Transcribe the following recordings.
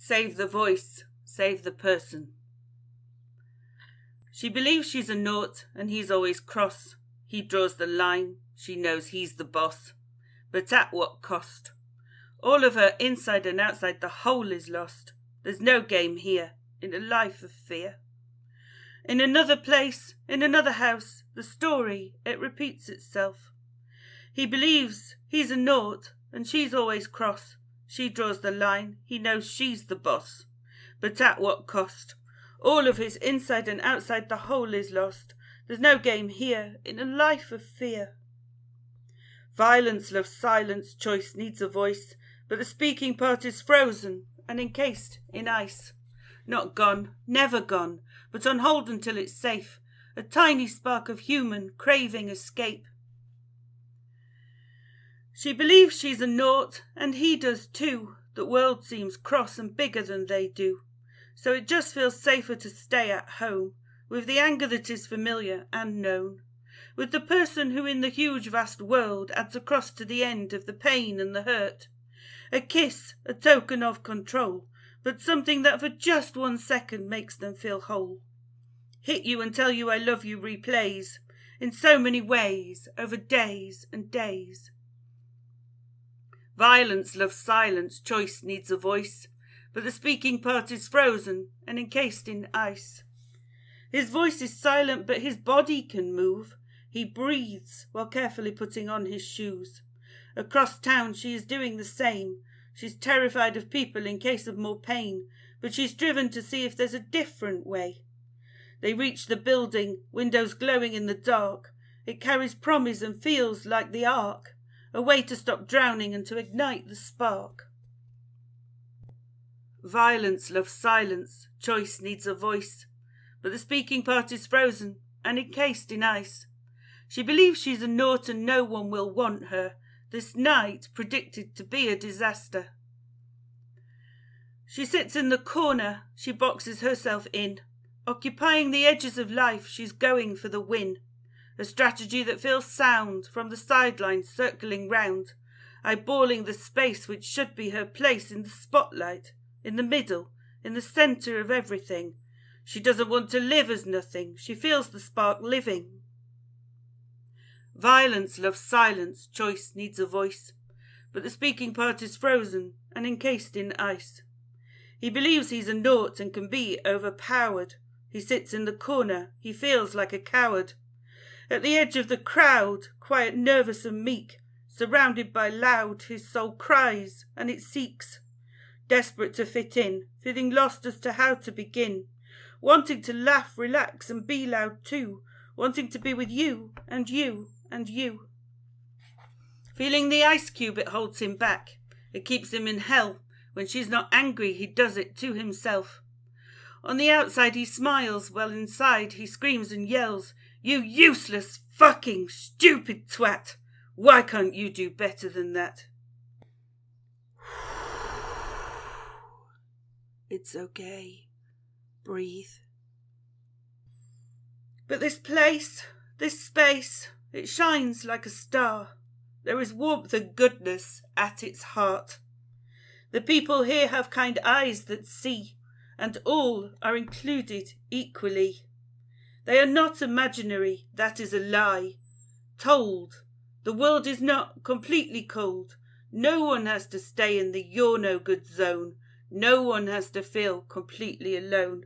Save the voice, save the person. She believes she's a naught and he's always cross. He draws the line, she knows he's the boss. But at what cost? All of her inside and outside, the whole is lost. There's no game here, in a life of fear. In another place, in another house, the story, it repeats itself. He believes he's a naught and she's always cross. She draws the line, he knows she's the boss. But at what cost? All of his inside and outside, the whole is lost. There's no game here, in a life of fear. Violence loves silence, choice needs a voice, but the speaking part is frozen and encased in ice. Not gone, never gone, but on hold until it's safe, a tiny spark of human craving escape. She believes she's a naught, and he does too. The world seems cross and bigger than they do. So it just feels safer to stay at home, with the anger that is familiar and known, with the person who in the huge vast world adds a cross to the end of the pain and the hurt. A kiss, a token of control, but something that for just 1 second makes them feel whole. Hit you and tell you I love you replays, in so many ways, over days and days. Violence loves silence, choice needs a voice, but the speaking part is frozen and encased in ice. His voice is silent, but his body can move. He breathes while carefully putting on his shoes. Across town she is doing the same. She's terrified of people in case of more pain, but she's driven to see if there's a different way. They reach the building, windows glowing in the dark. It carries promise and feels like the ark, a way to stop drowning and to ignite the spark. Violence loves silence, choice needs a voice, but the speaking part is frozen and encased in ice. She believes she's a naught and no one will want her, this night predicted to be a disaster. She sits in the corner, she boxes herself in. Occupying the edges of life, she's going for the win. A strategy that feels sound from the sidelines circling round, eyeballing the space which should be her place in the spotlight, in the middle, in the centre of everything. She doesn't want to live as nothing, she feels the spark living. Violence loves silence, choice needs a voice, but the speaking part is frozen and encased in ice. He believes he's a naught and can be overpowered. He sits in the corner, he feels like a coward. At the edge of the crowd, quiet, nervous and meek, surrounded by loud, his soul cries and it seeks. Desperate to fit in, feeling lost as to how to begin, wanting to laugh, relax and be loud too, wanting to be with you and you and you. Feeling the ice cube, it holds him back. It keeps him in hell. When she's not angry, he does it to himself. On the outside he smiles, while inside he screams and yells, "You useless, fucking, stupid twat! Why can't you do better than that?" It's okay. Breathe. But this place, this space, it shines like a star. There is warmth and goodness at its heart. The people here have kind eyes that see, and all are included equally. They are not imaginary, that is a lie. Told, the world is not completely cold. No one has to stay in the you're no good zone. No one has to feel completely alone.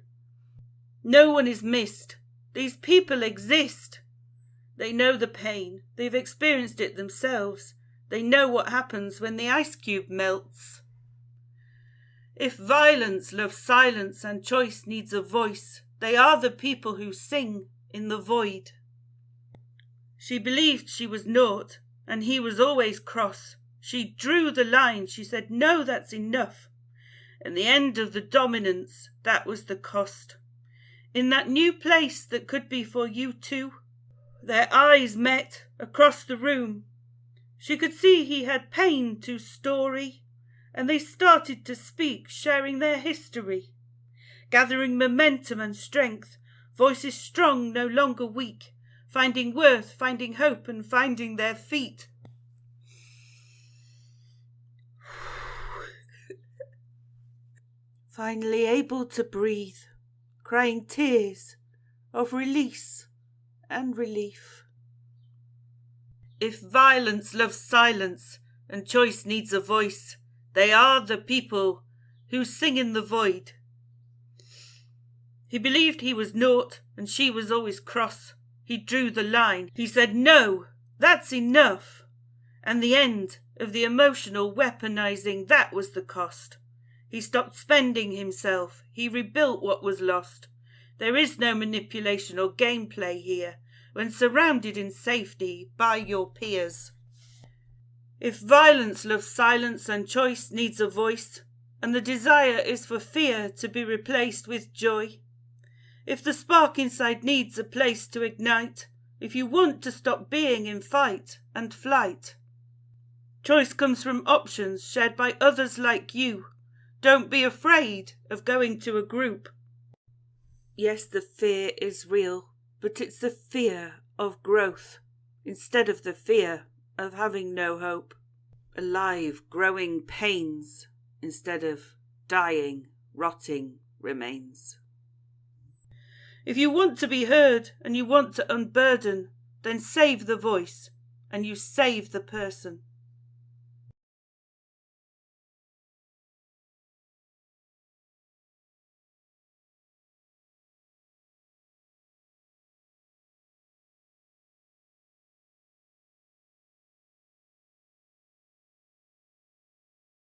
No one is missed. These people exist. They know the pain. They've experienced it themselves. They know what happens when the ice cube melts. If violence loves silence and choice needs a voice, they are the people who sing in the void. She believed she was naught, and he was always cross. She drew the line, she said, "No, that's enough." And the end of the dominance, that was the cost. In that new place that could be for you too, their eyes met across the room. She could see he had pain to story, and they started to speak, sharing their history, gathering momentum and strength, voices strong, no longer weak, finding worth, finding hope, and finding their feet. finally able to breathe, crying tears of release and relief. If violence loves silence and choice needs a voice, they are the people who sing in the void. He believed he was naught and she was always cross. He drew the line. He said, "No, that's enough." And the end of the emotional weaponizing, that was the cost. He stopped spending himself. He rebuilt what was lost. There is no manipulation or gameplay here when surrounded in safety by your peers. If violence loves silence and choice needs a voice, and the desire is for fear to be replaced with joy, if the spark inside needs a place to ignite, if you want to stop being in fight and flight, choice comes from options shared by others like you. Don't be afraid of going to a group. Yes, the fear is real, but it's the fear of growth instead of the fear of having no hope. Alive, growing pains instead of dying, rotting remains. If you want to be heard and you want to unburden, then save the voice and you save the person.